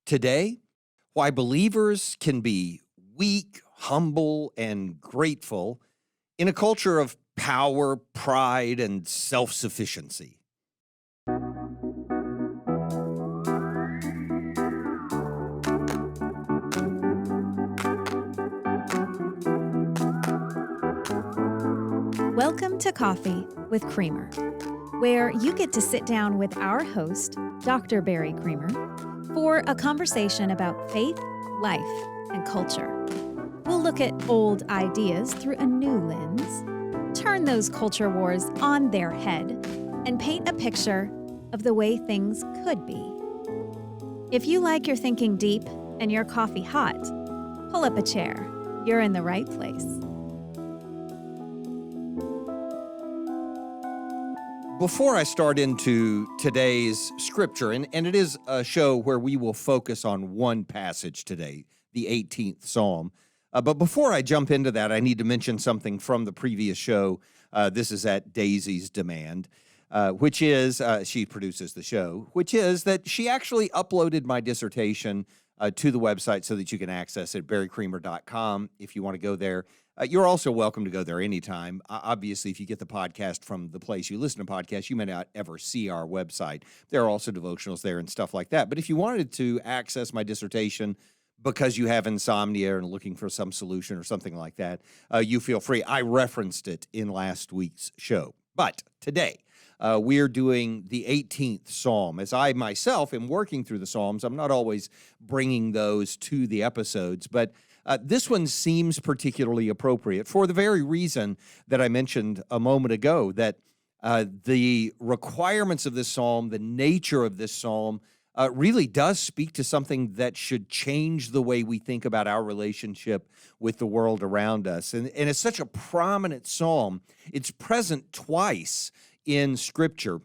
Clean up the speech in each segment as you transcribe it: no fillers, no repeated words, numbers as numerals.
Today, why believers can be weak, humble, and grateful in a culture of power, pride, and self sufficiency. Welcome to Coffee with Creamer, where you get to sit down with our host, Dr. Barry Creamer, for a conversation about faith, life, and culture. We'll look at old ideas through a new lens, turn those culture wars on their head, and paint a picture of the way things could be. If you like your thinking deep and your coffee hot, pull up a chair. You're in the right place. Before I start into today's scripture, and it is a show where we will focus on one passage today, the 18th Psalm. But before I jump into that, I need to mention something from the previous show. This is at Daisy's demand, which is, she produces the show, which is that she actually uploaded my dissertation to the website so that you can access it, barrycreamer.com, if you want to go there. You're also welcome to go there anytime. Obviously, if you get the podcast from the place you listen to podcasts, you may not ever see our website. There are also devotionals there and stuff like that. But if you wanted to access my dissertation because you have insomnia and looking for some solution or something like that, you feel free. I referenced it in last week's show. But today, we're doing the 18th Psalm. As I myself am working through the Psalms, I'm not always bringing those to the episodes, but this one seems particularly appropriate for the very reason that I mentioned a moment ago, that the requirements of this psalm, the nature of this psalm, really does speak to something that should change the way we think about our relationship with the world around us. And it's such a prominent psalm. It's present twice in Scripture.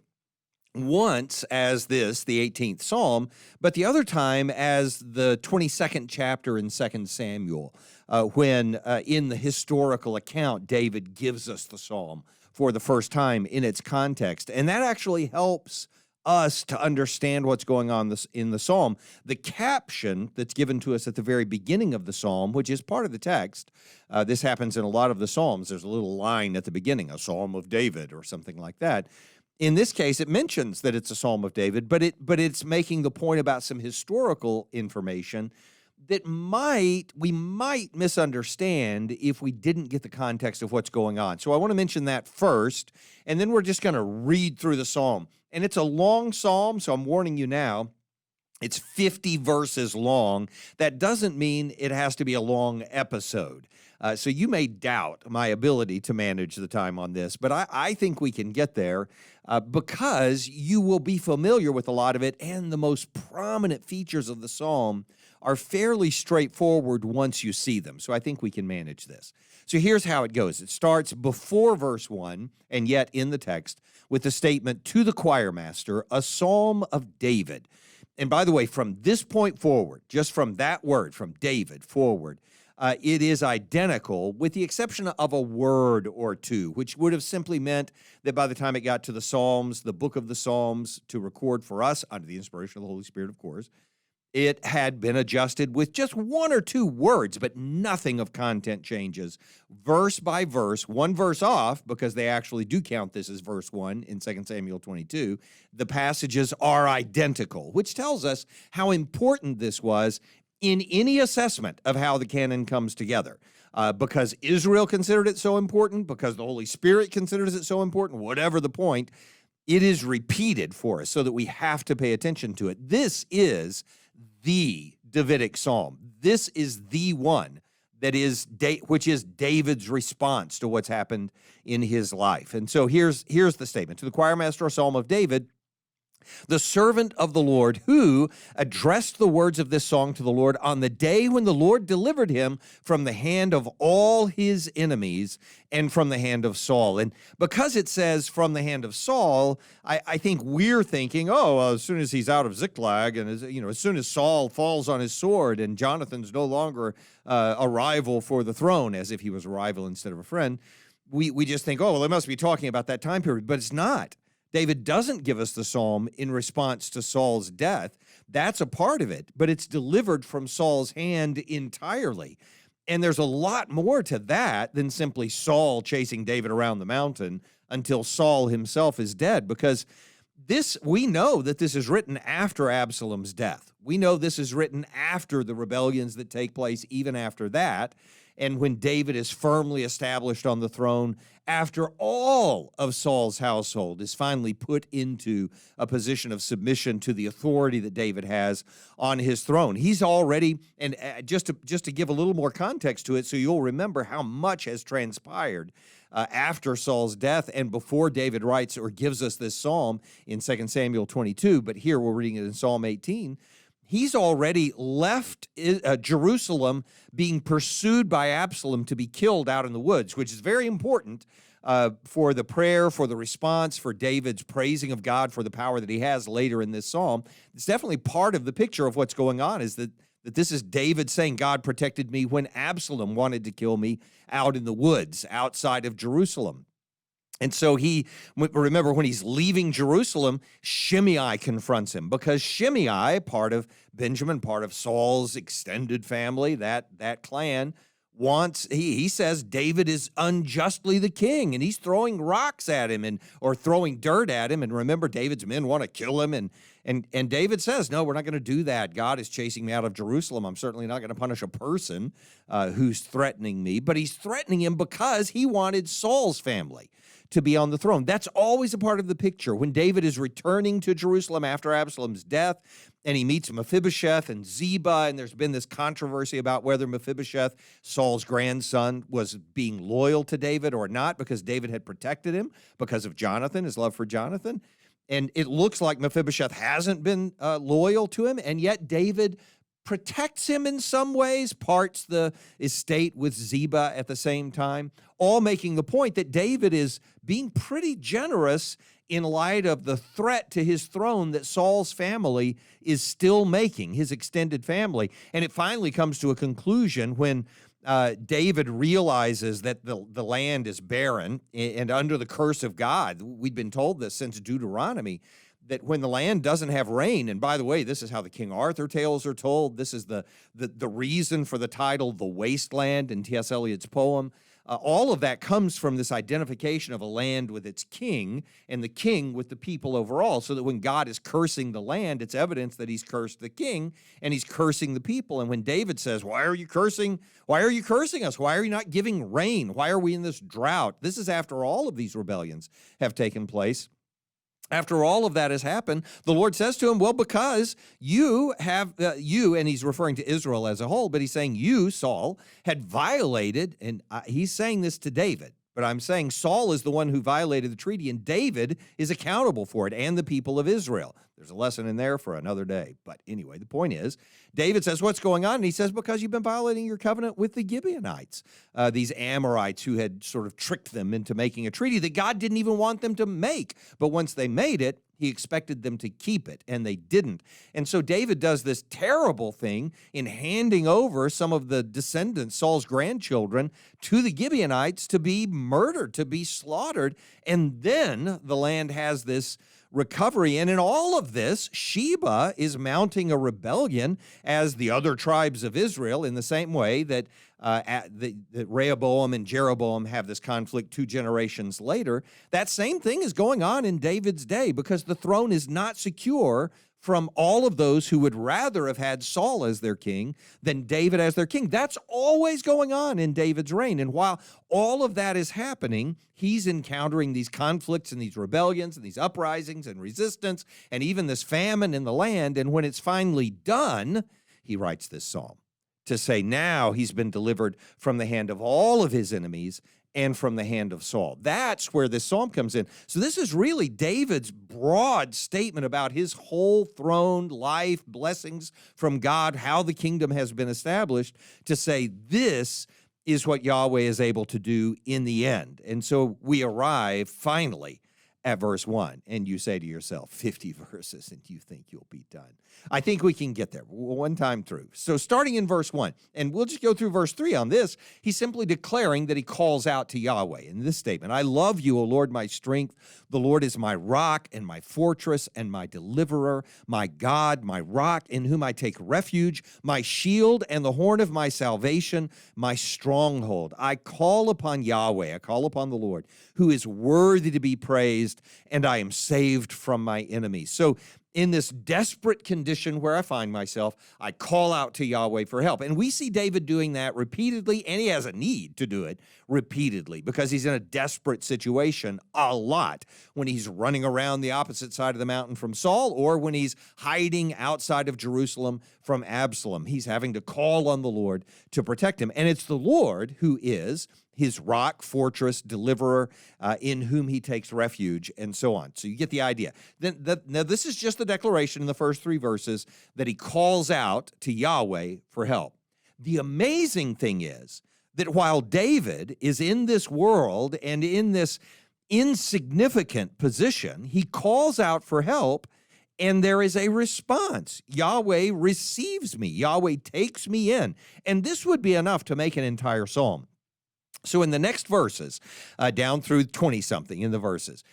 Once as this, the 18th Psalm, but the other time as the 22nd chapter in 2 Samuel, when in the historical account, David gives us the psalm for the first time in its context. And that actually helps us to understand what's going on in the psalm. The caption that's given to us at the very beginning of the psalm, which is part of the text, this happens in a lot of the psalms. There's a little line at the beginning, a psalm of David or something like that. In this case, it mentions that it's a Psalm of David, but it's making the point about some historical information that we might misunderstand if we didn't get the context of what's going on. So I want to mention that first, and then we're just going to read through the psalm. And it's a long psalm, so I'm warning you now. It's 50 verses long. That doesn't mean it has to be a long episode. So you may doubt my ability to manage the time on this, but I think we can get there because you will be familiar with a lot of it, and the most prominent features of the psalm are fairly straightforward once you see them. So I think we can manage this. So here's how it goes. It starts before verse 1, and yet in the text, with the statement, "To the choir master, a psalm of David." And by the way, from this point forward, just from that word, from David forward, it is identical with the exception of a word or two, which would have simply meant that by the time it got to the Psalms, the book of the Psalms, to record for us, under the inspiration of the Holy Spirit, of course, it had been adjusted with just one or two words, but nothing of content changes. Verse by verse, one verse off, because they actually do count this as verse 1 in 2 Samuel 22, the passages are identical, which tells us how important this was in any assessment of how the canon comes together. Because Israel considered it so important, because the Holy Spirit considers it so important, whatever the point, it is repeated for us so that we have to pay attention to it. This is the Davidic psalm. This is the one that is which is David's response to what's happened in his life. And so here's the statement. "To the choir master, a psalm of David, the servant of the Lord, who addressed the words of this song to the Lord on the day when the Lord delivered him from the hand of all his enemies and from the hand of Saul." And because it says from the hand of Saul, I think we're thinking, as soon as he's out of Ziklag and as soon as Saul falls on his sword and Jonathan's no longer a rival for the throne, as if he was a rival instead of a friend, we just think, they must be talking about that time period, but it's not. David doesn't give us the psalm in response to Saul's death. That's a part of it, but it's delivered from Saul's hand entirely. And there's a lot more to that than simply Saul chasing David around the mountain until Saul himself is dead, because we know that this is written after Absalom's death. We know this is written after the rebellions that take place, even after that. And when David is firmly established on the throne, after all of Saul's household is finally put into a position of submission to the authority that David has on his throne. He's already, and just to give a little more context to it, so you'll remember how much has transpired after Saul's death and before David writes or gives us this psalm in 2 Samuel 22, but here we're reading it in Psalm 18. He's already left Jerusalem being pursued by Absalom to be killed out in the woods, which is very important for the prayer, for the response, for David's praising of God for the power that he has later in this psalm. It's definitely part of the picture of what's going on, is that this is David saying, God protected me when Absalom wanted to kill me out in the woods outside of Jerusalem. And so remember, when he's leaving Jerusalem, Shimei confronts him, because Shimei, part of Benjamin, part of Saul's extended family, that clan, he says David is unjustly the king, and he's throwing rocks at him or throwing dirt at him. And remember, David's men want to kill him, and David says, no, we're not going to do that. God is chasing me out of Jerusalem. I'm certainly not going to punish a person who's threatening me, but he's threatening him because he wanted Saul's family to be on the throne. That's always a part of the picture. When David is returning to Jerusalem after Absalom's death, and he meets Mephibosheth and Ziba, and there's been this controversy about whether Mephibosheth, Saul's grandson, was being loyal to David or not, because David had protected him because of Jonathan, his love for Jonathan. And it looks like Mephibosheth hasn't been loyal to him, and yet David protects him in some ways, parts the estate with Ziba at the same time, all making the point that David is being pretty generous in light of the threat to his throne that Saul's family is still making, his extended family. And it finally comes to a conclusion when David realizes that the land is barren and under the curse of God. We'd been told this since Deuteronomy, that when the land doesn't have rain, and by the way, this is how the King Arthur tales are told. This is the reason for the title, The Wasteland, in T.S. Eliot's poem. All of that comes from this identification of a land with its king and the king with the people overall, so that when God is cursing the land, it's evidence that he's cursed the king and he's cursing the people. And when David says, why are you cursing us? Why are you not giving rain? Why are we in this drought? This is after all of these rebellions have taken place. After all of that has happened, the Lord says to him, well, because you, and he's referring to Israel as a whole, but he's saying you, Saul, had violated, and he's saying this to David, but I'm saying Saul is the one who violated the treaty, and David is accountable for it, and the people of Israel. There's a lesson in there for another day. But anyway, the point is, David says, what's going on? And he says, because you've been violating your covenant with the Gibeonites, these Amorites who had sort of tricked them into making a treaty that God didn't even want them to make. But once they made it, he expected them to keep it, and they didn't. And so David does this terrible thing in handing over some of the descendants, Saul's grandchildren, to the Gibeonites to be murdered, to be slaughtered. And then the land has this recovery. And in all of this, Sheba is mounting a rebellion as the other tribes of Israel, in the same way that that Rehoboam and Jeroboam have this conflict 2 generations later. That same thing is going on in David's day, because the throne is not secure from all of those who would rather have had Saul as their king than David as their king. That's always going on in David's reign. And while all of that is happening, he's encountering these conflicts and these rebellions and these uprisings and resistance and even this famine in the land. And when it's finally done, he writes this psalm to say now he's been delivered from the hand of all of his enemies and from the hand of Saul. That's where this psalm comes in. So this is really David's broad statement about his whole throne, life, blessings from God, how the kingdom has been established, to say this is what Yahweh is able to do in the end. And so we arrive finally at verse 1, and you say to yourself, 50 verses, and you think you'll be done. I think we can get there one time through. So starting in verse 1, and we'll just go through verse 3 on this, he's simply declaring that he calls out to Yahweh in this statement. I love you, O Lord, my strength. The Lord is my rock and my fortress and my deliverer, my God, my rock in whom I take refuge, my shield and the horn of my salvation, my stronghold. I call upon Yahweh, I call upon the Lord, who is worthy to be praised, and I am saved from my enemies. So in this desperate condition where I find myself, I call out to Yahweh for help. And we see David doing that repeatedly, and he has a need to do it repeatedly because he's in a desperate situation a lot when he's running around the opposite side of the mountain from Saul or when he's hiding outside of Jerusalem from Absalom. He's having to call on the Lord to protect him. And it's the Lord who is his rock, fortress, deliverer, in whom he takes refuge, and so on. So you get the idea. Now, this is just the declaration in the first 3 verses that he calls out to Yahweh for help. The amazing thing is that while David is in this world and in this insignificant position, he calls out for help, and there is a response. Yahweh receives me. Yahweh takes me in. And this would be enough to make an entire psalm. So in the next verses, down through 20-something in the verses,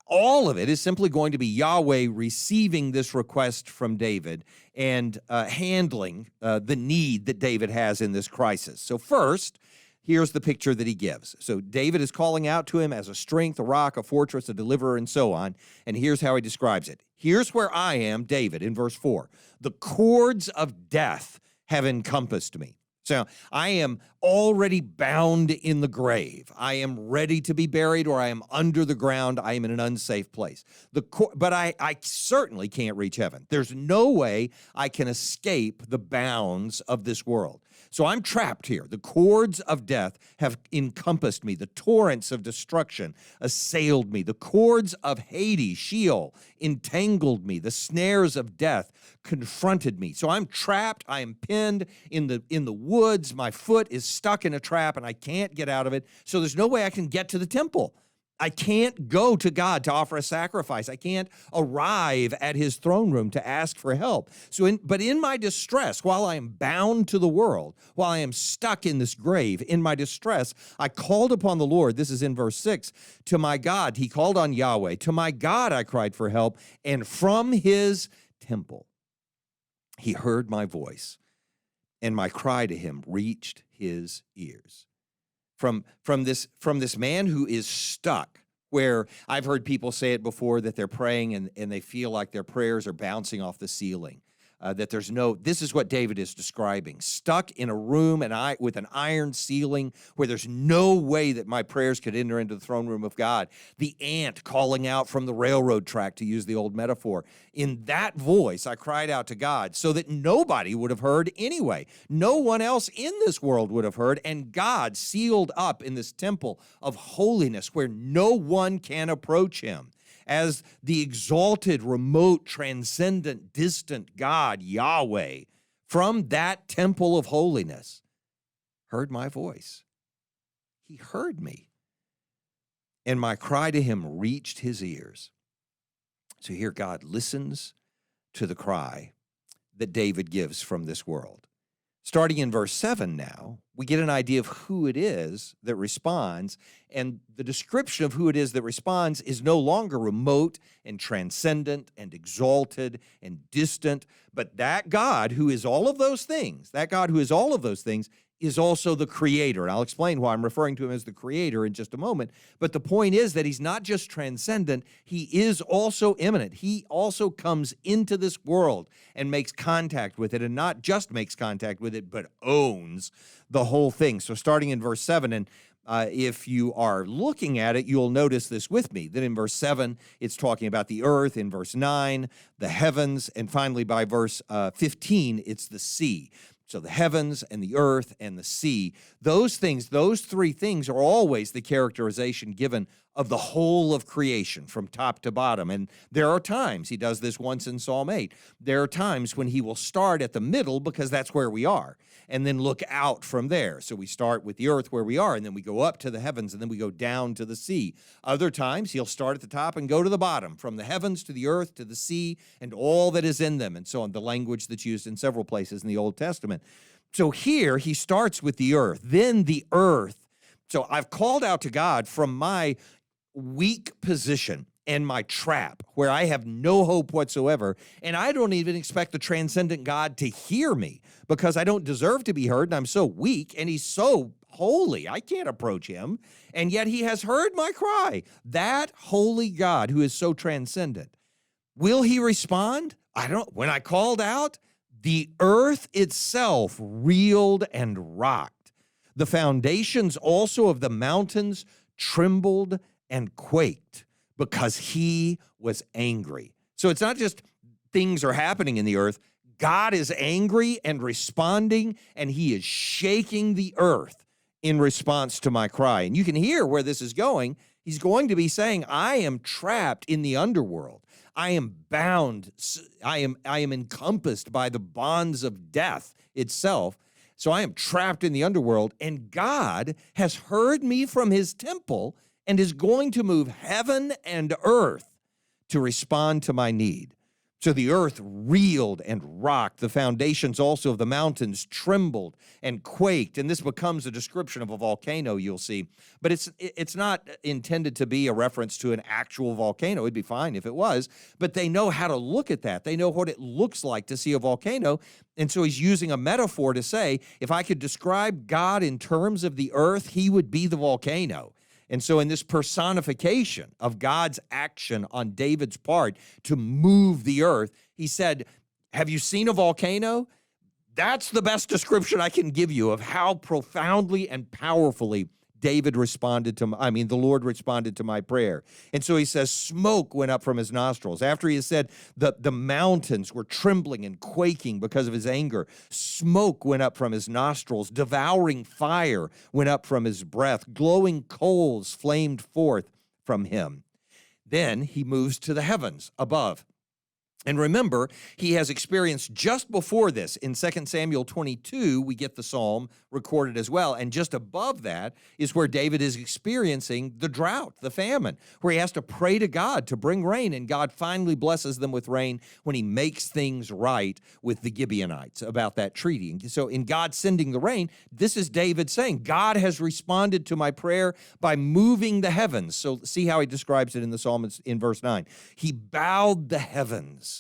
all of it is simply going to be Yahweh receiving this request from David and handling the need that David has in this crisis. So first, here's the picture that he gives. So David is calling out to him as a strength, a rock, a fortress, a deliverer, and so on. And here's how he describes it. Here's where I am, David, in verse 4. The cords of death have encompassed me. So I am already bound in the grave. I am ready to be buried, or I am under the ground. I am in an unsafe place. But I certainly can't reach heaven. There's no way I can escape the bounds of this world. So I'm trapped here. The cords of death have encompassed me. The torrents of destruction assailed me. The cords of Hades, Sheol, entangled me. The snares of death confronted me. So I'm trapped. I am pinned in the woods. My foot is stuck in a trap, and I can't get out of it. So there's no way I can get to the temple. I can't go to God to offer a sacrifice. I can't arrive at his throne room to ask for help. But in my distress, while I am bound to the world, while I am stuck in this grave, in my distress, I called upon the Lord. This is in verse 6. To my God, he called on Yahweh. To my God, I cried for help. And from his temple, he heard my voice, and my cry to him reached his ears. From this man who is stuck, where I've heard people say it before, that they're praying and they feel like their prayers are bouncing off the ceiling, this is what David is describing, stuck in a room with an iron ceiling where there's no way that my prayers could enter into the throne room of God. The ant calling out from the railroad track, to use the old metaphor. In that voice, I cried out to God so that nobody would have heard anyway. No one else in this world would have heard, and God sealed up in this temple of holiness where no one can approach him. As the exalted, remote, transcendent, distant God, Yahweh, from that temple of holiness, heard my voice. He heard me. And my cry to him reached his ears. So here God listens to the cry that David gives from this world. Starting in verse 7 now, we get an idea of who it is that responds, and the description of who it is that responds is no longer remote and transcendent and exalted and distant, but that God who is all of those things, is also the creator. And I'll explain why I'm referring to him as the creator in just a moment. But the point is that he's not just transcendent, he is also immanent. He also comes into this world and makes contact with it, and not just makes contact with it, but owns the whole thing. So starting in verse 7, and if you are looking at it, you'll notice this with me, that in verse 7, it's talking about the earth. In verse 9, the heavens. And finally, by verse 15, it's the sea. So the heavens and the earth and the sea, those three things are always the characterization given of the whole of creation from top to bottom. And there are times, he does this once in Psalm 8, there are times when he will start at the middle because that's where we are, and then look out from there. So we start with the earth where we are, and then we go up to the heavens, and then we go down to the sea. Other times, he'll start at the top and go to the bottom, from the heavens to the earth to the sea and all that is in them, and so on, the language that's used in several places in the Old Testament. So here, he starts with the earth, then the earth. So I've called out to God from my weak position and my trap where I have no hope whatsoever, and I don't even expect the transcendent God to hear me because I don't deserve to be heard, and I'm so weak, and he's so holy, I can't approach him, and yet he has heard my cry. That holy God who is so transcendent, will he respond? I don't. When I called out, the earth itself reeled and rocked. The foundations also of the mountains trembled and quaked because he was angry. So it's not just things are happening in the earth. God is angry and responding, and he is shaking the earth in response to my cry. And you can hear where this is going. He's going to be saying, I am trapped in the underworld. I am bound. I am encompassed by the bonds of death itself. So I am trapped in the underworld, and God has heard me from his temple and is going to move heaven and earth to respond to my need. So the earth reeled and rocked. The foundations also of the mountains trembled and quaked. And this becomes a description of a volcano, you'll see. But it's not intended to be a reference to an actual volcano. It'd be fine if it was. But they know how to look at that. They know what it looks like to see a volcano. And so he's using a metaphor to say, if I could describe God in terms of the earth, he would be the volcano. And so in this personification of God's action on David's part to move the earth, he said, have you seen a volcano? That's the best description I can give you of how profoundly and powerfully David responded to, the Lord responded to my prayer. And so he says, smoke went up from his nostrils. After he has said the mountains were trembling and quaking because of his anger, smoke went up from his nostrils. Devouring fire went up from his breath. Glowing coals flamed forth from him. Then he moves to the heavens above. And remember, he has experienced just before this, in 2 Samuel 22, we get the psalm recorded as well. And just above that is where David is experiencing the drought, the famine, where he has to pray to God to bring rain. And God finally blesses them with rain when he makes things right with the Gibeonites about that treaty. And so in God sending the rain, this is David saying, God has responded to my prayer by moving the heavens. So see how he describes it in the psalm in verse 9. He bowed the heavens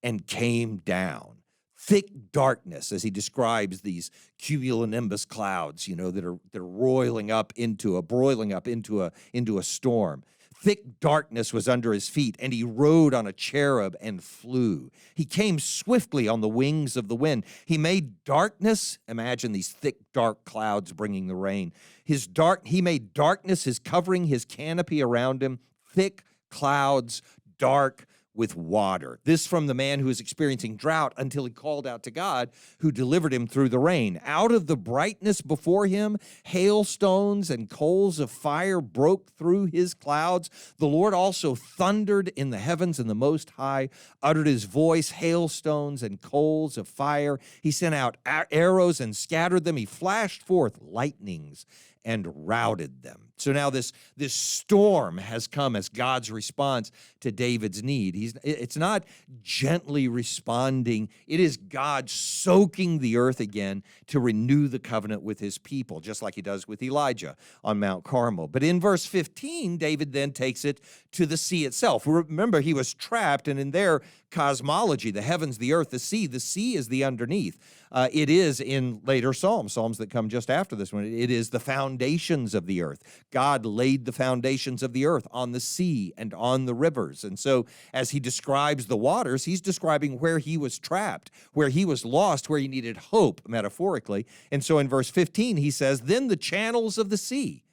and came down. Thick darkness, as he describes these cumulonimbus clouds, that are broiling up into a storm. Thick darkness was under his feet, and he rode on a cherub and flew. He came swiftly on the wings of the wind. He made darkness, imagine these thick, dark clouds bringing the rain. He made darkness his covering, his canopy around him, thick clouds, dark with water. This from the man who was experiencing drought until he called out to God, who delivered him through the rain. Out of the brightness before him, hailstones and coals of fire broke through his clouds. The Lord also thundered in the heavens, and the Most High uttered his voice, hailstones and coals of fire. He sent out arrows and scattered them. He flashed forth lightnings and routed them. So now this storm has come as God's response to David's need. It's not gently responding. It is God soaking the earth again to renew the covenant with his people, just like he does with Elijah on Mount Carmel. But in verse 15, David then takes it to the sea itself. Remember, he was trapped, and in their cosmology, the heavens, the earth, the sea is the underneath. It is in later psalms that come just after this one. It is the foundations of the earth. God laid the foundations of the earth on the sea and on the rivers. And so as he describes the waters, he's describing where he was trapped, where he was lost, where he needed hope, metaphorically. And so in verse 15, he says, then the channels of the sea.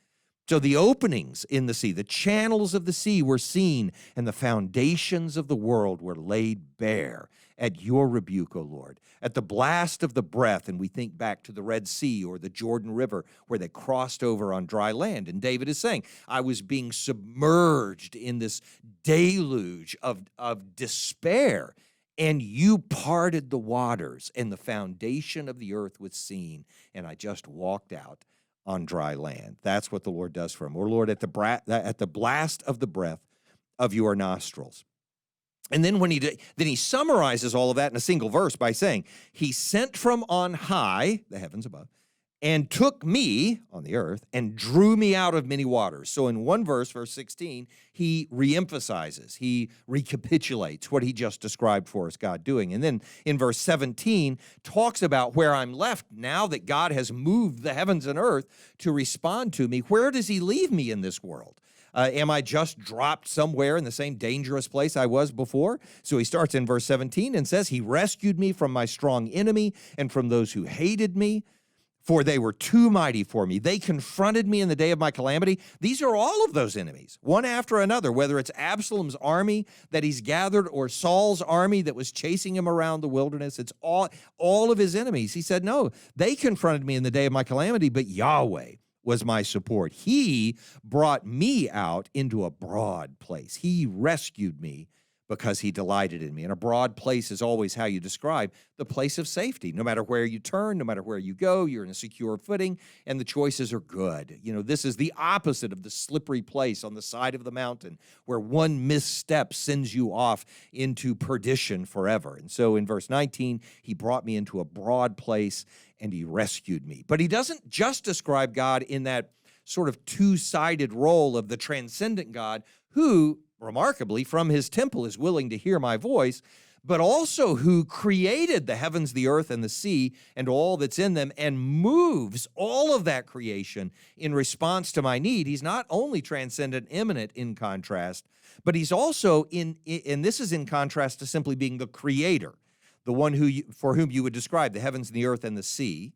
So the openings in the sea, the channels of the sea were seen, and the foundations of the world were laid bare. at your rebuke, O Lord, at the blast of the breath. And we think back to the Red Sea or the Jordan River where they crossed over on dry land. And David is saying, I was being submerged in this deluge of despair, and you parted the waters, and the foundation of the earth was seen, and I just walked out on dry land. That's what the Lord does for him. Or Lord, at the blast of the breath of your nostrils. And then he summarizes all of that in a single verse by saying, he sent from on high, the heavens above, and took me on the earth and drew me out of many waters. So in one verse, verse 16, he reemphasizes, he recapitulates what he just described for us, God doing. And then in verse 17, talks about where I'm left now that God has moved the heavens and earth to respond to me. Where does he leave me in this world? Am I just dropped somewhere in the same dangerous place I was before? So he starts in verse 17 and says, he rescued me from my strong enemy and from those who hated me, for they were too mighty for me. They confronted me in the day of my calamity. These are all of those enemies, one after another, whether it's Absalom's army that he's gathered or Saul's army that was chasing him around the wilderness. It's all of his enemies. He said, no, they confronted me in the day of my calamity, but Yahweh was my support. He brought me out into a broad place. He rescued me because he delighted in me. And a broad place is always how you describe the place of safety. No matter where you turn, no matter where you go, you're in a secure footing, and the choices are good. You know, this is the opposite of the slippery place on the side of the mountain where one misstep sends you off into perdition forever. And so in verse 19, he brought me into a broad place and he rescued me. But he doesn't just describe God in that sort of two-sided role of the transcendent God who, remarkably, from his temple is willing to hear my voice, but also who created the heavens, the earth, and the sea, and all that's in them, and moves all of that creation in response to my need. He's not only transcendent, immanent in contrast, but he's also and this is in contrast to simply being the creator, the one for whom you would describe the heavens, and the earth, and the sea.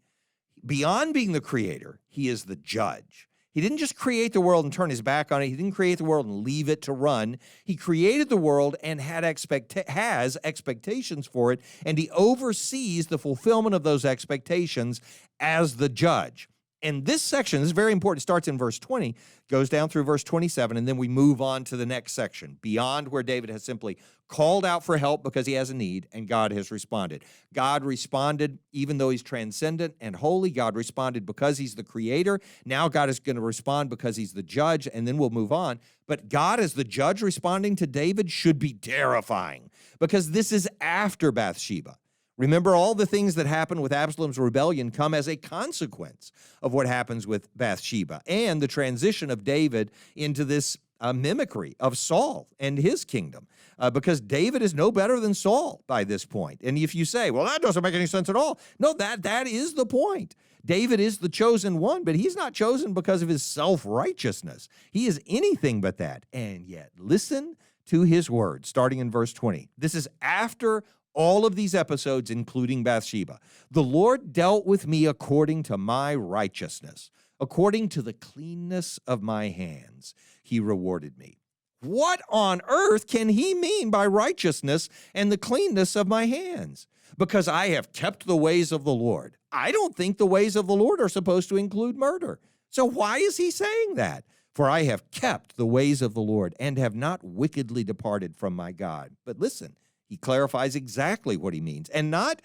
Beyond being the creator, he is the judge. He didn't just create the world and turn his back on it. He didn't create the world and leave it to run. He created the world and has expectations for it, and he oversees the fulfillment of those expectations as the judge. And this section, this is very important, starts in verse 20, goes down through verse 27, and then we move on to the next section, beyond where David has simply called out for help because he has a need, and God has responded. God responded even though he's transcendent and holy. God responded because he's the creator. Now God is going to respond because he's the judge, and then we'll move on. But God as the judge responding to David should be terrifying because this is after Bathsheba. Remember, all the things that happen with Absalom's rebellion come as a consequence of what happens with Bathsheba and the transition of David into this mimicry of Saul and his kingdom, because David is no better than Saul by this point. And if you say, well, that doesn't make any sense at all, no, that is the point. David is the chosen one, but he's not chosen because of his self-righteousness. He is anything but that. And yet, listen to his words, starting in verse 20. This is after all of these episodes, including Bathsheba. The Lord dealt with me according to my righteousness, according to the cleanness of my hands. He rewarded me. What on earth can he mean by righteousness and the cleanness of my hands? Because I have kept the ways of the Lord. I don't think the ways of the Lord are supposed to include murder. So why is he saying that? For I have kept the ways of the Lord and have not wickedly departed from my God. But listen, he clarifies exactly what he means, and not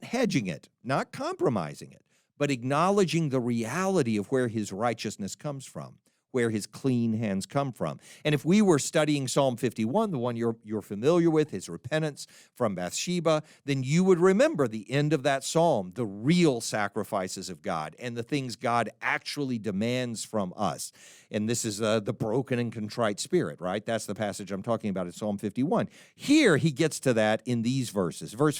hedging it, not compromising it, but acknowledging the reality of where his righteousness comes from, where his clean hands come from. And if we were studying Psalm 51, the one you're familiar with, his repentance from Bathsheba, then you would remember the end of that psalm, the real sacrifices of God and the things God actually demands from us. And this is the broken and contrite spirit, right? That's the passage I'm talking about in Psalm 51. Here he gets to that in these verses. Verse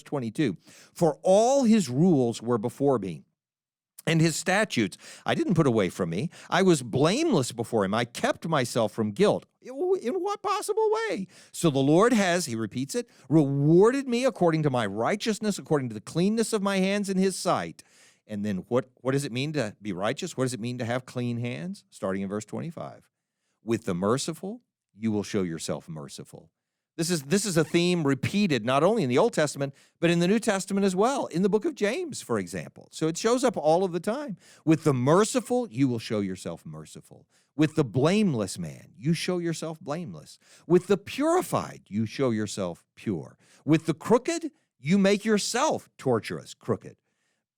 22, for all his rules were before me, and his statutes I didn't put away from me. I was blameless before him. I kept myself from guilt. In what possible way? So the Lord has, he repeats it, rewarded me according to my righteousness, according to the cleanness of my hands in his sight. And then what does it mean to be righteous? What does it mean to have clean hands? Starting in verse 25. With the merciful, you will show yourself merciful. This is a theme repeated not only in the Old Testament, but in the New Testament as well, in the book of James, for example. So it shows up all of the time. With the merciful, you will show yourself merciful. With the blameless man, you show yourself blameless. With the purified, you show yourself pure. With the crooked, you make yourself tortuous, crooked.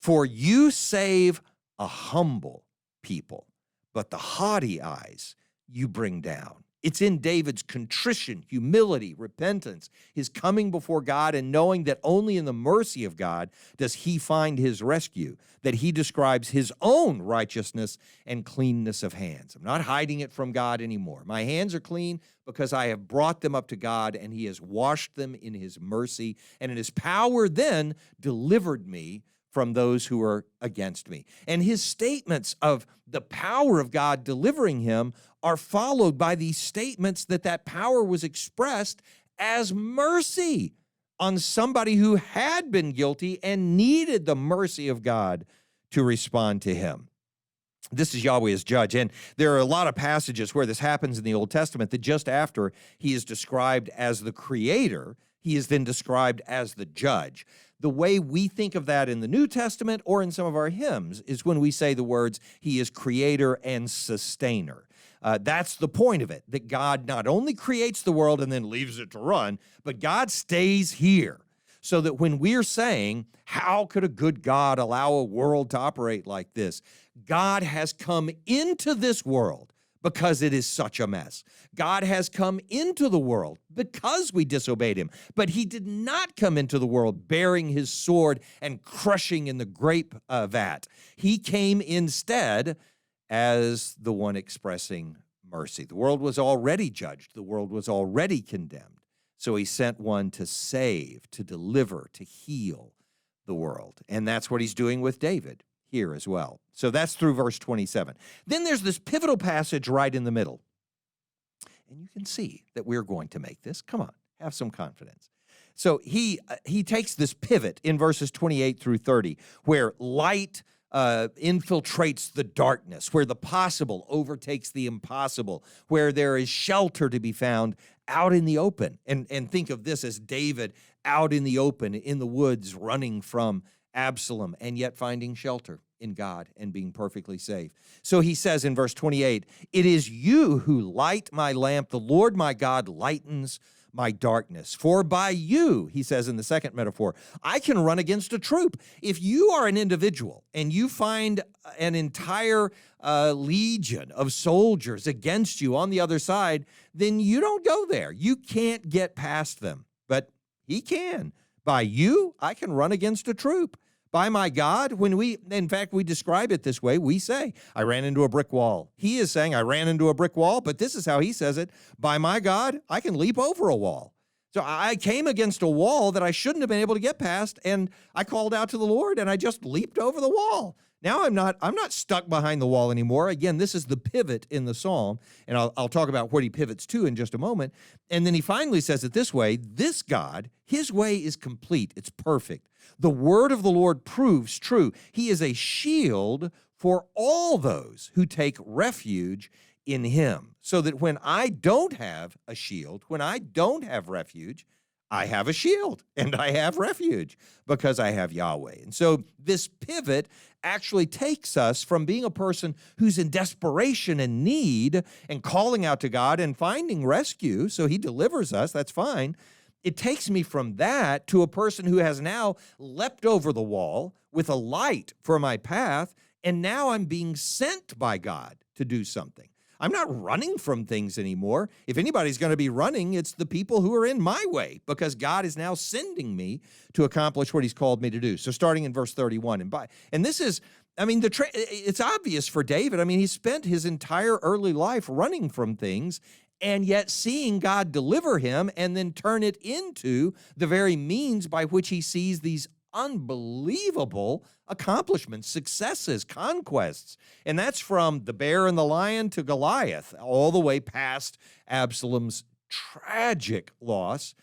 For you save a humble people, but the haughty eyes you bring down. It's in David's contrition, humility, repentance, his coming before God and knowing that only in the mercy of God does he find his rescue, that he describes his own righteousness and cleanness of hands. I'm not hiding it from God anymore. My hands are clean because I have brought them up to God and he has washed them in his mercy, and in his power then delivered me from those who are against me. And his statements of the power of God delivering him are followed by these statements that power was expressed as mercy on somebody who had been guilty and needed the mercy of God to respond to him. This is Yahweh as judge, and there are a lot of passages where this happens in the Old Testament that just after he is described as the creator, he is then described as the judge. The way we think of that in the New Testament or in some of our hymns is when we say the words, he is creator and sustainer. That's the point of it, that God not only creates the world and then leaves it to run, but God stays here. So that when we're saying, how could a good God allow a world to operate like this? God has come into this world because it is such a mess. God has come into the world because we disobeyed him. But he did not come into the world bearing his sword and crushing in the grape vat. He came instead as the one expressing mercy. The world was already judged. The world was already condemned. So he sent one to save, to deliver, to heal the world. And that's what he's doing with David here as well. So that's through verse 27. Then there's this pivotal passage right in the middle. And you can see that we're going to make this. Come on, have some confidence. So he takes this pivot in verses 28 through 30, where light infiltrates the darkness, where the possible overtakes the impossible, where there is shelter to be found out in the open. And think of this as David out in the open, in the woods, running from Absalom, and yet finding shelter in God and being perfectly safe. So he says in verse 28, it is you who light my lamp. The Lord my God lightens my darkness. For by you, he says in the second metaphor, I can run against a troop. If you are an individual and you find an entire legion of soldiers against you on the other side, then you don't go there. You can't get past them, but he can. By you, I can run against a troop. By my God, in fact, we describe it this way. We say, I ran into a brick wall. He is saying, I ran into a brick wall, but this is how he says it. By my God, I can leap over a wall. So I came against a wall that I shouldn't have been able to get past, and I called out to the Lord, and I just leaped over the wall. Now I'm not stuck behind the wall anymore. Again, this is the pivot in the psalm, and I'll talk about what he pivots to in just a moment. And then he finally says it this way, this God, his way is complete, it's perfect. The word of the Lord proves true. He is a shield for all those who take refuge in him. So that when I don't have a shield, when I don't have refuge, I have a shield and I have refuge because I have Yahweh. And so this pivot actually takes us from being a person who's in desperation and need and calling out to God and finding rescue, so he delivers us, that's fine. It takes me from that to a person who has now leapt over the wall with a light for my path, and now I'm being sent by God to do something. I'm not running from things anymore. If anybody's going to be running, it's the people who are in my way, because God is now sending me to accomplish what he's called me to do. So starting in verse 31, and this is, it's obvious for David. I mean, he spent his entire early life running from things, and yet seeing God deliver him and then turn it into the very means by which he sees these unbelievable accomplishments, successes, conquests. And that's from the bear and the lion to Goliath, all the way past Absalom's tragic loss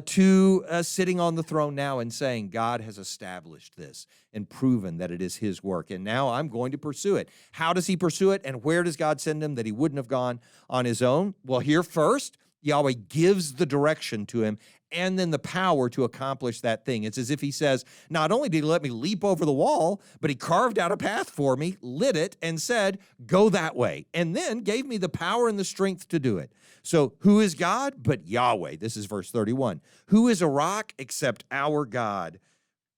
to sitting on the throne now and saying, God has established this and proven that it is his work, and now I'm going to pursue it. How does he pursue it, and where does God send him that he wouldn't have gone on his own? Well, here first, Yahweh gives the direction to him and then the power to accomplish that thing. It's as if he says, not only did he let me leap over the wall, but he carved out a path for me, lit it, and said, go that way, and then gave me the power and the strength to do it. So who is God but Yahweh? This is verse 31. Who is a rock except our God?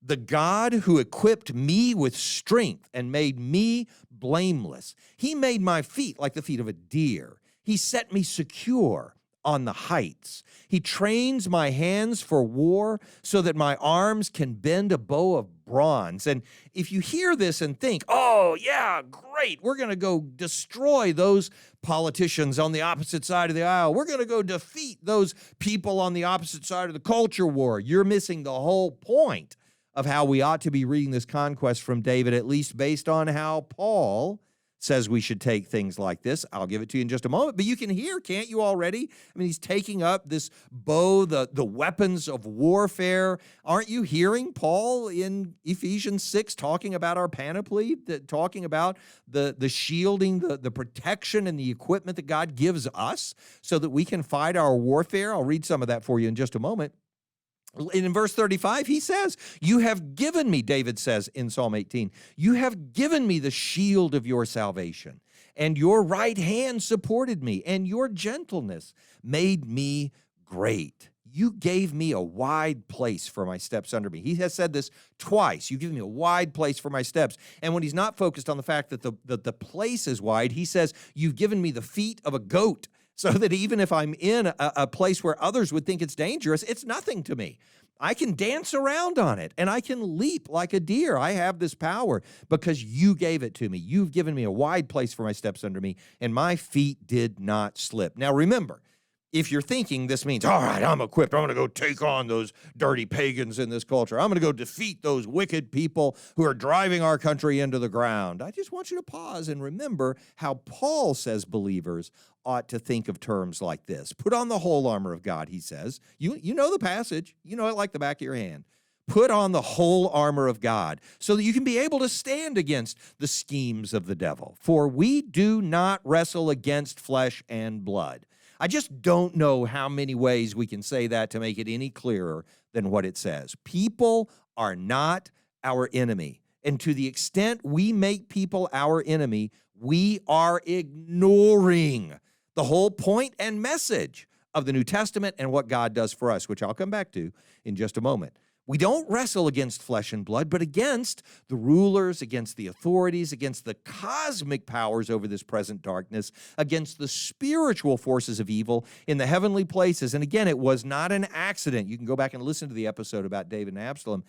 The God who equipped me with strength and made me blameless. He made my feet like the feet of a deer. He set me secure on the heights. He trains my hands for war so that my arms can bend a bow of bronze. And if you hear this and think, oh, yeah, great, we're going to go destroy those politicians on the opposite side of the aisle. We're going to go defeat those people on the opposite side of the culture war. You're missing the whole point of how we ought to be reading this conquest from David, at least based on how Paul says we should take things like this. I'll give it to you in just a moment, but you can hear, can't you already? I mean, he's taking up this bow, the weapons of warfare. Aren't you hearing Paul in Ephesians 6 talking about our panoply, talking about the shielding, the protection and the equipment that God gives us so that we can fight our warfare? I'll read some of that for you in just a moment. In verse 35, he says, you have given me, David says in Psalm 18, you have given me the shield of your salvation, and your right hand supported me, and your gentleness made me great. You gave me a wide place for my steps under me. He has said this twice. You've given me a wide place for my steps. And when he's not focused on the fact that the place is wide, he says, you've given me the feet of a goat, so that even if I'm in a place where others would think it's dangerous, it's nothing to me. I can dance around on it, and I can leap like a deer. I have this power because you gave it to me. You've given me a wide place for my steps under me, and my feet did not slip. Now remember, if you're thinking this means, all right, I'm equipped, I'm going to go take on those dirty pagans in this culture, I'm going to go defeat those wicked people who are driving our country into the ground, I just want you to pause and remember how Paul says believers ought to think of terms like this. Put on the whole armor of God, he says. You know the passage. You know it like the back of your hand. Put on the whole armor of God so that you can be able to stand against the schemes of the devil. For we do not wrestle against flesh and blood. I just don't know how many ways we can say that to make it any clearer than what it says. People are not our enemy. And to the extent we make people our enemy, we are ignoring the whole point and message of the New Testament and what God does for us, which I'll come back to in just a moment. We don't wrestle against flesh and blood, but against the rulers, against the authorities, against the cosmic powers over this present darkness, against the spiritual forces of evil in the heavenly places. And again, it was not an accident. You can go back and listen to the episode about David and Absalom.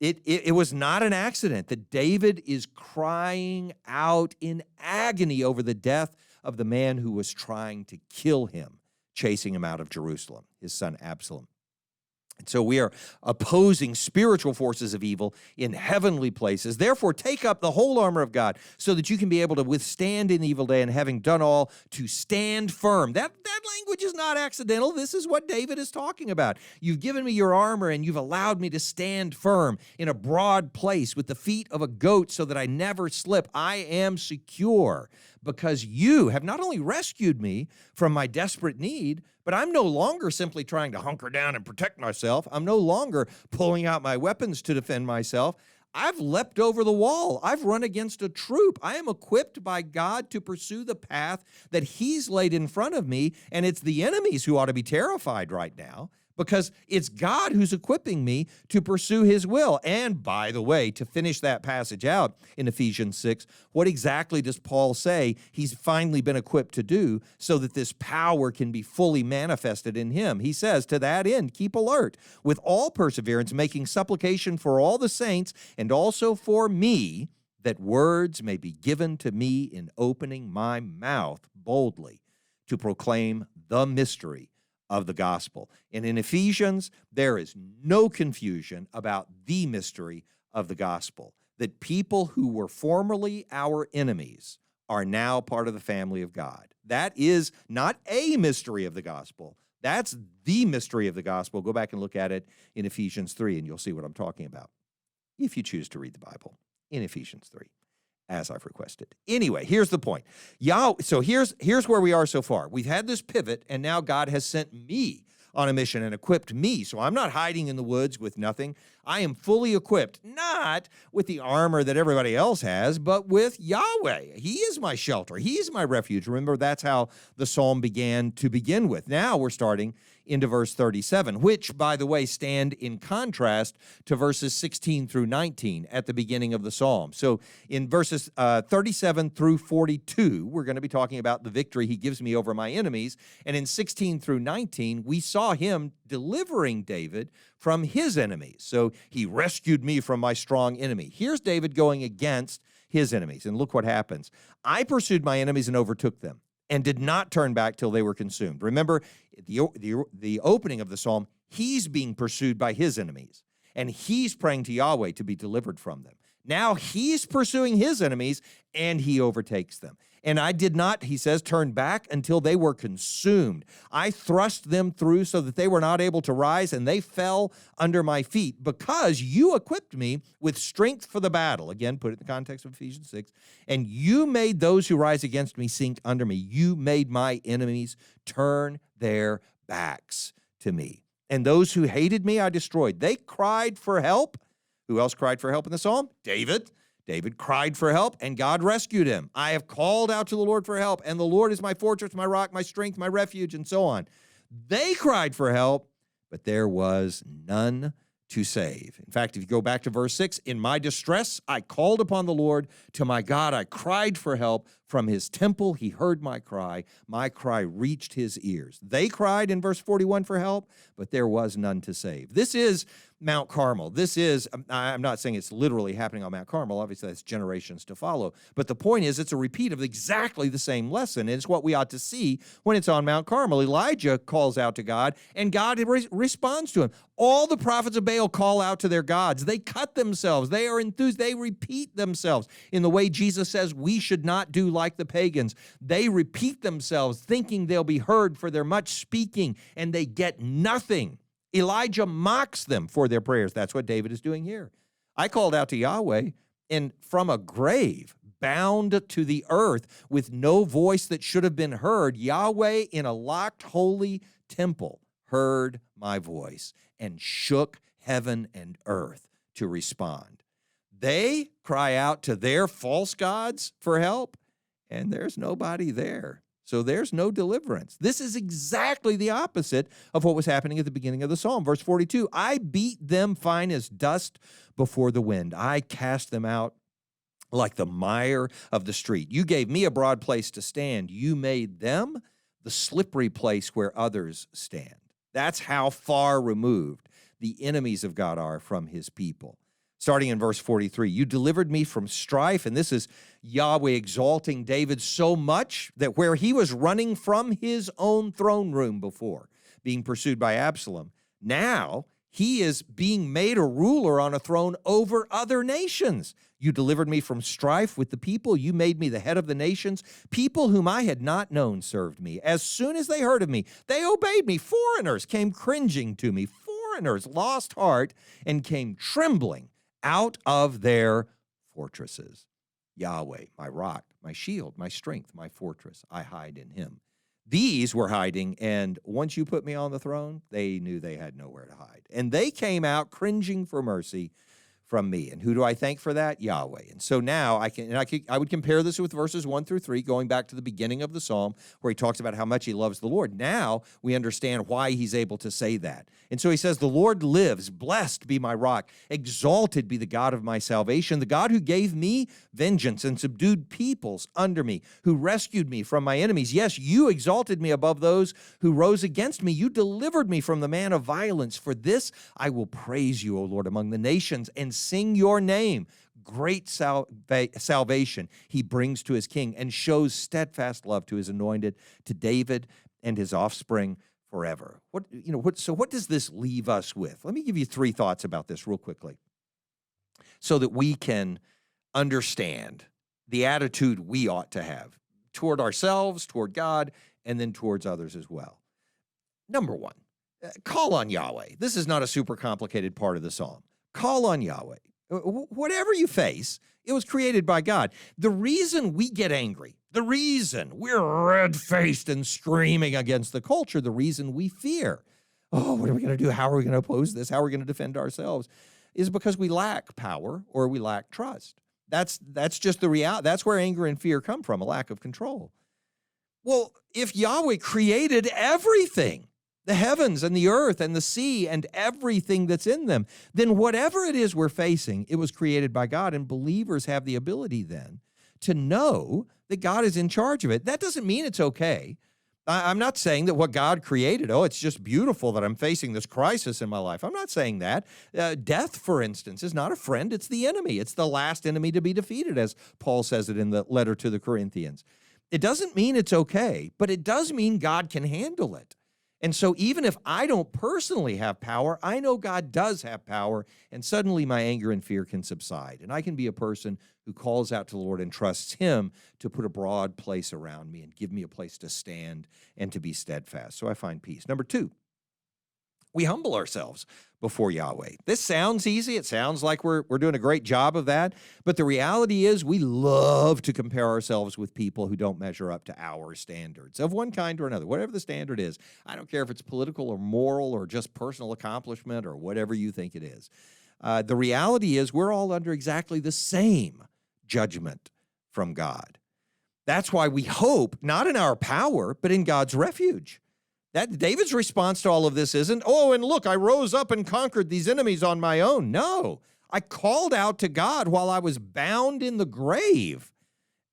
It was not an accident that David is crying out in agony over the death of the man who was trying to kill him, chasing him out of Jerusalem, his son Absalom. And so we are opposing spiritual forces of evil in heavenly places. Therefore, take up the whole armor of God so that you can be able to withstand in the evil day, and having done all, to stand firm. That language is not accidental. This is what David is talking about. You've given me your armor, and you've allowed me to stand firm in a broad place with the feet of a goat so that I never slip. I am secure because you have not only rescued me from my desperate need, but I'm no longer simply trying to hunker down and protect myself. I'm no longer pulling out my weapons to defend myself. I've leapt over the wall. I've run against a troop. I am equipped by God to pursue the path that He's laid in front of me, and it's the enemies who ought to be terrified right now, because it's God who's equipping me to pursue His will. And by the way, to finish that passage out in Ephesians 6, what exactly does Paul say he's finally been equipped to do so that this power can be fully manifested in him? He says, to that end, keep alert with all perseverance, making supplication for all the saints and also for me, that words may be given to me in opening my mouth boldly to proclaim the mystery of the gospel. And in Ephesians, there is no confusion about the mystery of the gospel, that people who were formerly our enemies are now part of the family of God. That is not a mystery of the gospel. That's the mystery of the gospel. Go back and look at it in Ephesians 3, and you'll see what I'm talking about, if you choose to read the Bible in Ephesians 3. as I've requested. Anyway, here's the point. So here's where we are so far. We've had this pivot, and now God has sent me on a mission and equipped me. So I'm not hiding in the woods with nothing. I am fully equipped, not with the armor that everybody else has, but with Yahweh. He is my shelter. He is my refuge. Remember, that's how the psalm began to begin with. Now we're starting into verse 37, which, by the way, stand in contrast to verses 16 through 19 at the beginning of the psalm. So in verses 37 through 42, we're going to be talking about the victory he gives me over my enemies. And in 16 through 19, we saw him delivering David from his enemies. So he rescued me from my strong enemy. Here's David going against his enemies. And look what happens. I pursued my enemies and overtook them, and did not turn back till they were consumed. Remember, the opening of the psalm, he's being pursued by his enemies, and he's praying to Yahweh to be delivered from them. Now he's pursuing his enemies, and he overtakes them. And I did not, he says, turn back until they were consumed. I thrust them through so that they were not able to rise, and they fell under my feet, because you equipped me with strength for the battle. Again, put it in the context of Ephesians 6. And you made those who rise against me sink under me. You made my enemies turn their backs to me. And those who hated me, I destroyed. They cried for help. Who else cried for help in the psalm? David. David cried for help, and God rescued him. I have called out to the Lord for help, and the Lord is my fortress, my rock, my strength, my refuge, and so on. They cried for help, but there was none to save. In fact, if you go back to verse 6, in my distress, I called upon the Lord. To my God, I cried for help. From his temple, he heard my cry. My cry reached his ears. They cried in verse 41 for help, but there was none to save. This is Mount Carmel. This is, I'm not saying it's literally happening on Mount Carmel. Obviously, that's generations to follow. But the point is, it's a repeat of exactly the same lesson. And it's what we ought to see when it's on Mount Carmel. Elijah calls out to God, and God responds to him. All the prophets of Baal call out to their gods. They cut themselves. They are enthused. They repeat themselves in the way Jesus says we should not do like the pagans. They repeat themselves, thinking they'll be heard for their much speaking, and they get nothing. Elijah mocks them for their prayers. That's what David is doing here. I called out to Yahweh, and from a grave, bound to the earth, with no voice that should have been heard, Yahweh in a locked holy temple heard my voice and shook heaven and earth to respond. They cry out to their false gods for help, and there's nobody there. So there's no deliverance. This is exactly the opposite of what was happening at the beginning of the psalm. Verse 42, I beat them fine as dust before the wind. I cast them out like the mire of the street. You gave me a broad place to stand. You made them the slippery place where others stand. That's how far removed the enemies of God are from his people. Starting in verse 43, you delivered me from strife, and this is Yahweh exalting David so much that where he was running from his own throne room before, being pursued by Absalom, now he is being made a ruler on a throne over other nations. You delivered me from strife with the people. You made me the head of the nations. People whom I had not known served me. As soon as they heard of me, they obeyed me. Foreigners came cringing to me. Foreigners lost heart and came trembling out of their fortresses. Yahweh, my rock, my shield, my strength, my fortress, I hide in him. These were hiding, and once you put me on the throne, they knew they had nowhere to hide. And they came out cringing for mercy from me. And who do I thank for that? Yahweh. And so now I would compare this with verses 1 through 3, going back to the beginning of the psalm, where he talks about how much he loves the Lord. Now we understand why he's able to say that. And so he says, the Lord lives, blessed be my rock, exalted be the God of my salvation, the God who gave me vengeance and subdued peoples under me, who rescued me from my enemies. Yes, you exalted me above those who rose against me. You delivered me from the man of violence. For this I will praise you, O Lord, among the nations, and sing your name. Great salvation he brings to his king, and shows steadfast love to his anointed, to David and his offspring forever. So what does this leave us with? Let me give you 3 thoughts about this real quickly, so that we can understand the attitude we ought to have toward ourselves, toward God, and then towards others as well. Number 1, call on Yahweh. This is not a super complicated part of the psalm. Call on Yahweh. Whatever you face, It was created by God. The reason we get angry, the reason we're red-faced and screaming against the culture, the reason we fear, oh, what are we going to do? How are we going to oppose this? How are we going to defend ourselves? Is because we lack power or we lack trust. That's just the reality. That's where anger and fear come from, a lack of control. Well, if Yahweh created everything, the heavens and the earth and the sea and everything that's in them, then whatever it is we're facing, it was created by God, and believers have the ability then to know that God is in charge of it. That doesn't mean it's okay. I'm not saying that what God created, oh, it's just beautiful that I'm facing this crisis in my life. I'm not saying that. Death, for instance, is not a friend. It's the enemy. It's the last enemy to be defeated, as Paul says it in the letter to the Corinthians. It doesn't mean it's okay, but it does mean God can handle it. And so even if I don't personally have power, I know God does have power, and suddenly my anger and fear can subside. And I can be a person who calls out to the Lord and trusts Him to put a broad place around me and give me a place to stand and to be steadfast. So I find peace. Number 2, we humble ourselves before Yahweh. This sounds easy. It sounds like we're doing a great job of that. But the reality is we love to compare ourselves with people who don't measure up to our standards of one kind or another, whatever the standard is. I don't care if it's political or moral or just personal accomplishment or whatever you think it is. The reality is we're all under exactly the same judgment from God. That's why we hope not in our power, but in God's refuge. That David's response to all of this isn't, oh, and look, I rose up and conquered these enemies on my own. No, I called out to God while I was bound in the grave,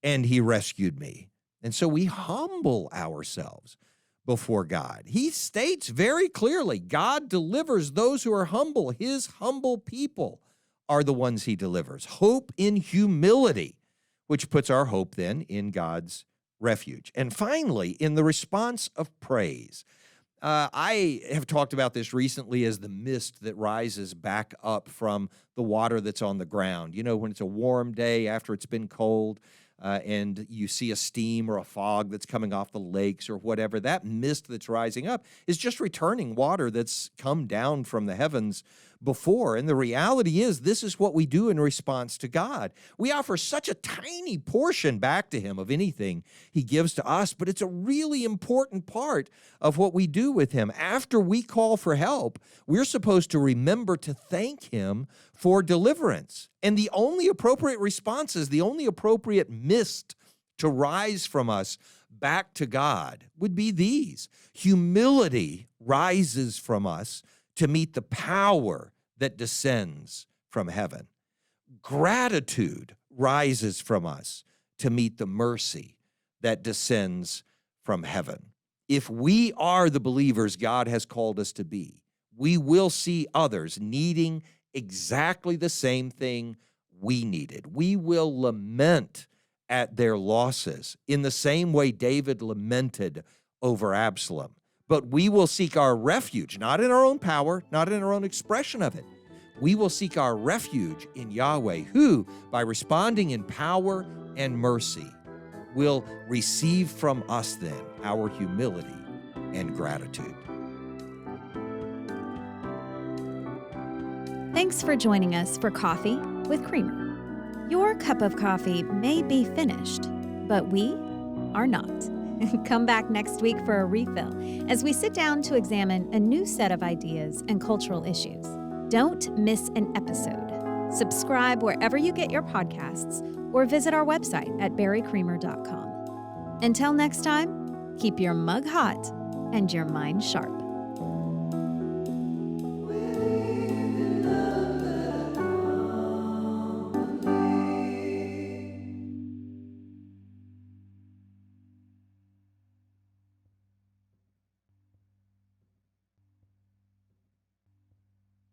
and He rescued me. And so we humble ourselves before God. He states very clearly, God delivers those who are humble. His humble people are the ones He delivers. Hope in humility, which puts our hope then in God's refuge. And finally, in the response of praise, I have talked about this recently as the mist that rises back up from the water that's on the ground. You know, when it's a warm day after it's been cold, and you see a steam or a fog that's coming off the lakes or whatever, that mist that's rising up is just returning water that's come down from the heavens before. And the reality is, this is what we do in response to God. We offer such a tiny portion back to Him of anything He gives to us, but it's a really important part of what we do with Him. After we call for help, we're supposed to remember to thank Him for deliverance. And the only appropriate responses, the only appropriate mist to rise from us back to God would be these. Humility rises from us to meet the power that descends from heaven. Gratitude rises from us to meet the mercy that descends from heaven. If we are the believers God has called us to be, we will see others needing exactly the same thing we needed. We will lament at their losses in the same way David lamented over Absalom. But we will seek our refuge, not in our own power, not in our own expression of it. We will seek our refuge in Yahweh, who, by responding in power and mercy, will receive from us then our humility and gratitude. Thanks for joining us for Coffee with Creamer. Your cup of coffee may be finished, but we are not. Come back next week for a refill as we sit down to examine a new set of ideas and cultural issues. Don't miss an episode. Subscribe wherever you get your podcasts or visit our website at barrycreamer.com. Until next time, keep your mug hot and your mind sharp.